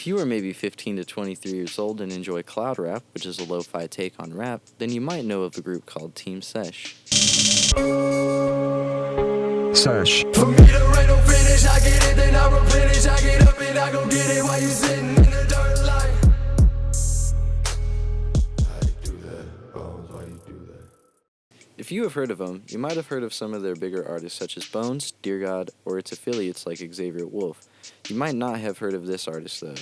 If you are maybe 15 to 23 years old and enjoy cloud rap, which is a lo-fi take on rap, then you might know of a group called Team Sesh. Sesh. For me to write no finish, I get it, then I replenish. I get up and I go get it while you sitting in the dirt like. How you do that? Bones, why you do that? If you have heard of them, you might have heard of some of their bigger artists such as Mournst, Dear God, or its affiliates like Xavier Wolf. You might not have heard of this artist though.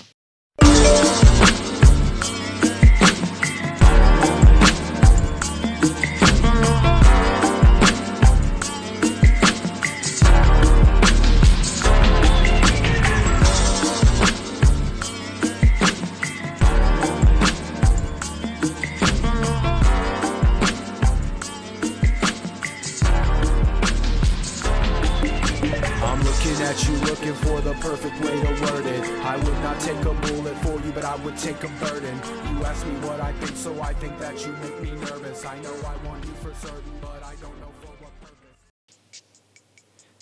At you looking for the perfect way to word it. I would not take a bullet for you, but I would take a burden. You ask me what I think, so I think that you make me nervous. I know I want you for certain, but I don't know for what purpose.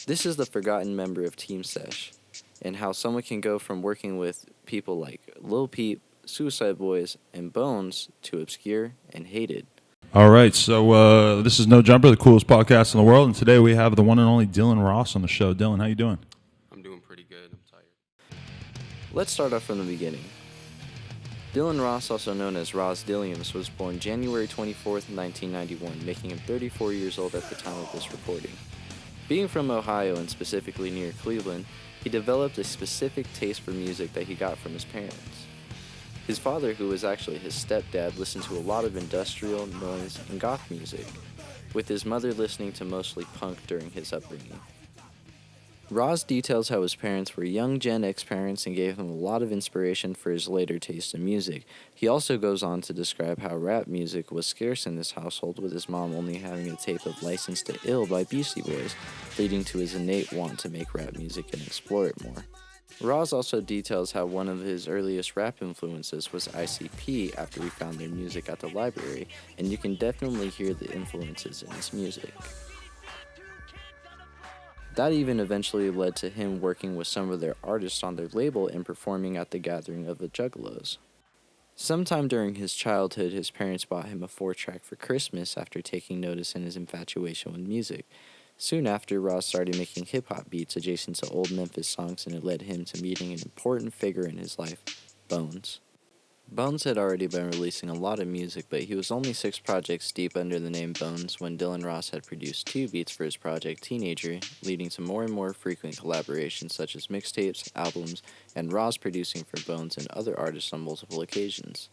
This is the forgotten member of Team Sesh, and how someone can go from working with people like Lil Peep, Suicide Boys, and Bones to obscure and hated. All right, so this is No Jumper, the coolest podcast in the world, and today we have the one and only Dylan Ross on the show. Dylan, how you doing? I'm doing pretty good. I'm tired. Let's start off from the beginning. Dylan Ross, also known as Rozzdyliams, was born January 24th, 1991, making him 34 years old at the time of this recording. Being from Ohio and specifically near Cleveland, he developed a specific taste for music that he got from his parents. His father, who was actually his stepdad, listened to a lot of industrial, noise, and goth music, with his mother listening to mostly punk during his upbringing. Roz details how his parents were young Gen X parents and gave him a lot of inspiration for his later taste in music. He also goes on to describe how rap music was scarce in this household, with his mom only having a tape of License to Ill by Beastie Boys, leading to his innate want to make rap music and explore it more. Roz also details how one of his earliest rap influences was ICP after he found their music at the library, and you can definitely hear the influences in his music. That even eventually led to him working with some of their artists on their label and performing at the gathering of the Juggalos. Sometime during his childhood, his parents bought him a 4-track for Christmas after taking notice in his infatuation with music. Soon after, Roz started making hip-hop beats adjacent to old Memphis songs, and it led him to meeting an important figure in his life, Bones. Bones had already been releasing a lot of music, but he was only 6 projects deep under the name Bones when Dylan Ross had produced 2 beats for his project Teenager, leading to more and more frequent collaborations such as mixtapes, albums, and Ross producing for Bones and other artists on multiple occasions.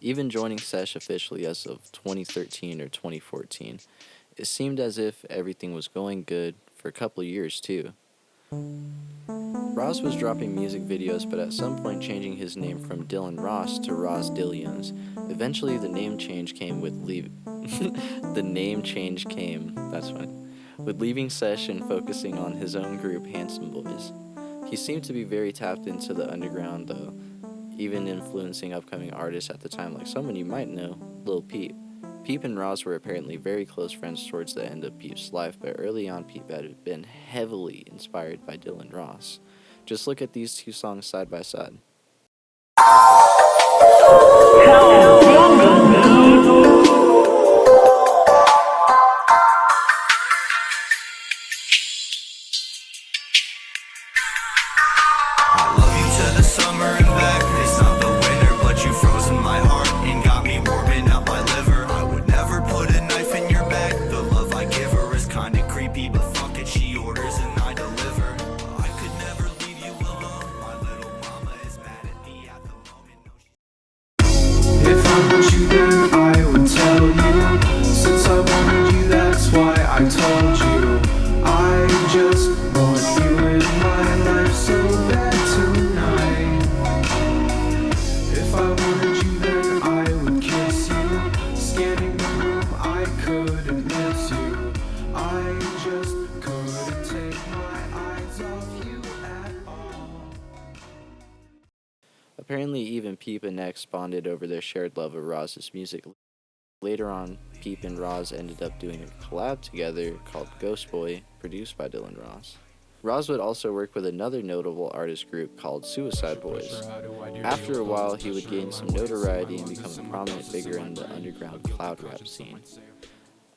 Even joining Sesh officially as of 2013 or 2014. It seemed as if everything was going good for a couple of years too. Ross was dropping music videos, but at some point changing his name from Dylan Ross to Rozzdyliams. Eventually the name change came with with leaving Sesh and focusing on his own group, Handsome Boys. He seemed to be very tapped into the underground though, even influencing upcoming artists at the time like someone you might know, Lil Peep. Peep and Roz were apparently very close friends towards the end of Peep's life, but early on Peep had been heavily inspired by Dylan Ross. Just look at these 2 songs side by side. Apparently, even Peep and X bonded over their shared love of Roz's music. Later on, Peep and Roz ended up doing a collab together called Ghost Boy, produced by Dylan Ross. Roz would also work with another notable artist group called Suicide Boys. After a while, he would gain some notoriety and become a prominent figure in the underground cloud rap scene.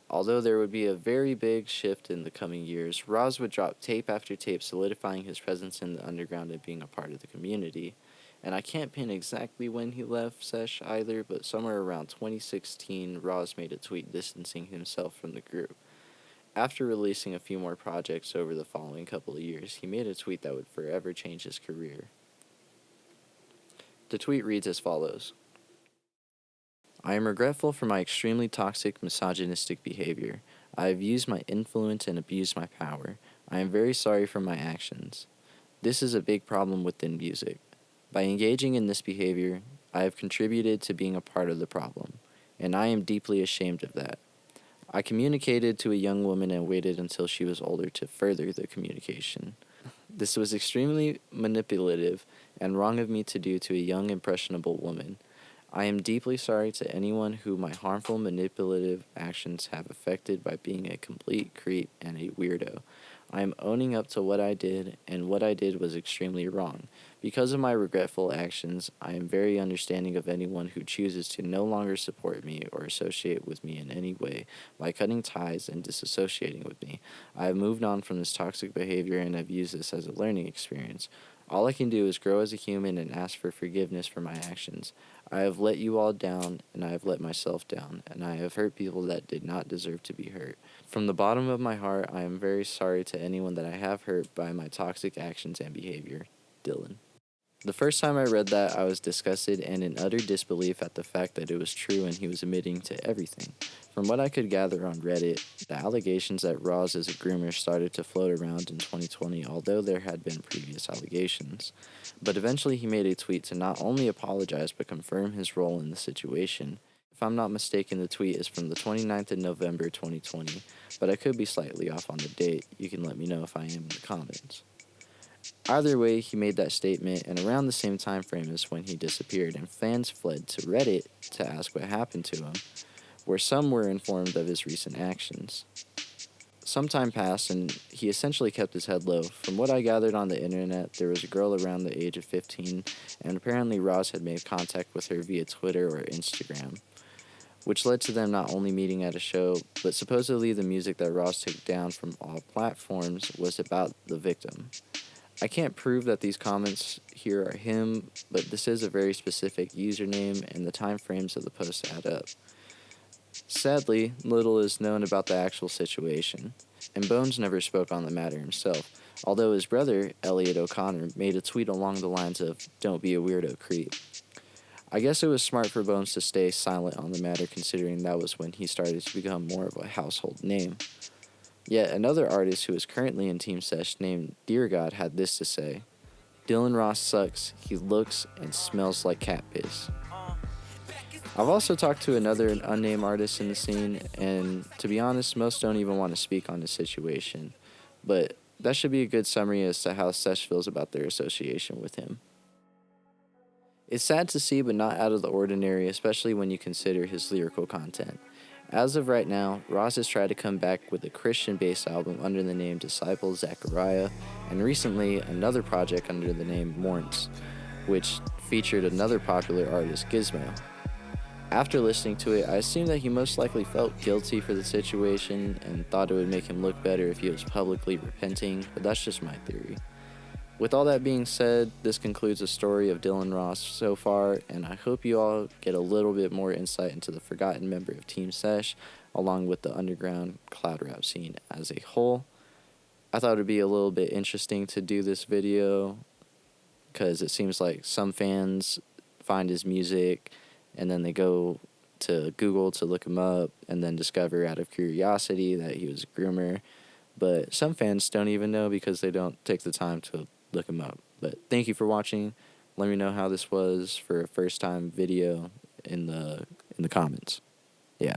Although there would be a very big shift in the coming years, Roz would drop tape after tape solidifying his presence in the underground and being a part of the community. And I can't pin exactly when he left Sesh either, but somewhere around 2016, Roz made a tweet distancing himself from the group. After releasing a few more projects over the following couple of years, he made a tweet that would forever change his career. The tweet reads as follows. I am regretful for my extremely toxic, misogynistic behavior. I have used my influence and abused my power. I am very sorry for my actions. This is a big problem within music. By engaging in this behavior, I have contributed to being a part of the problem, and I am deeply ashamed of that. I communicated to a young woman and waited until she was older to further the communication. This was extremely manipulative and wrong of me to do to a young, impressionable woman. I am deeply sorry to anyone who my harmful, manipulative actions have affected by being a complete creep and a weirdo. I am owning up to what I did, and what I did was extremely wrong. Because of my regretful actions, I am very understanding of anyone who chooses to no longer support me or associate with me in any way by cutting ties and disassociating with me. I have moved on from this toxic behavior and have used this as a learning experience. All I can do is grow as a human and ask for forgiveness for my actions. I have let you all down, and I have let myself down, and I have hurt people that did not deserve to be hurt. From the bottom of my heart, I am very sorry to anyone that I have hurt by my toxic actions and behavior. Dylan. The first time I read that, I was disgusted and in utter disbelief at the fact that it was true and he was admitting to everything. From what I could gather on Reddit, the allegations that Roz is a groomer started to float around in 2020, although there had been previous allegations. But eventually he made a tweet to not only apologize but confirm his role in the situation. If I'm not mistaken, the tweet is from the 29th of November 2020, but I could be slightly off on the date. You can let me know if I am in the comments. Either way, he made that statement, and around the same time frame as when he disappeared, and fans fled to Reddit to ask what happened to him, where some were informed of his recent actions. Some time passed, and he essentially kept his head low. From what I gathered on the internet, there was a girl around the age of 15, and apparently Roz had made contact with her via Twitter or Instagram, which led to them not only meeting at a show, but supposedly the music that Roz took down from all platforms was about the victim. I can't prove that these comments here are him, but this is a very specific username, and the time frames of the post add up. Sadly, little is known about the actual situation, and Bones never spoke on the matter himself, although his brother, Elliot O'Connor, made a tweet along the lines of, "Don't be a weirdo creep." I guess it was smart for Bones to stay silent on the matter, considering that was when he started to become more of a household name. Yet another artist who is currently in Team Sesh named Dear God had this to say, "Dylan Ross sucks, he looks and smells like cat piss." I've also talked to another unnamed artist in the scene, and to be honest, most don't even want to speak on the situation. But that should be a good summary as to how Sesh feels about their association with him. It's sad to see, but not out of the ordinary, especially when you consider his lyrical content. As of right now, Roz has tried to come back with a Christian-based album under the name Disciple Zechariah, and recently another project under the name Mournst, which featured another popular artist, Gizmo. After listening to it, I assumed that he most likely felt guilty for the situation and thought it would make him look better if he was publicly repenting, but that's just my theory. With all that being said, this concludes the story of Dylan Ross so far, and I hope you all get a little bit more insight into the forgotten member of Team Sesh, along with the underground cloud rap scene as a whole. I thought it would be a little bit interesting to do this video, because it seems like some fans find his music, and then they go to Google to look him up, and then discover out of curiosity that he was a groomer. But some fans don't even know because they don't take the time to look him up. But thank you for watching. Let me know how this was for a first time video in the comments. Yeah.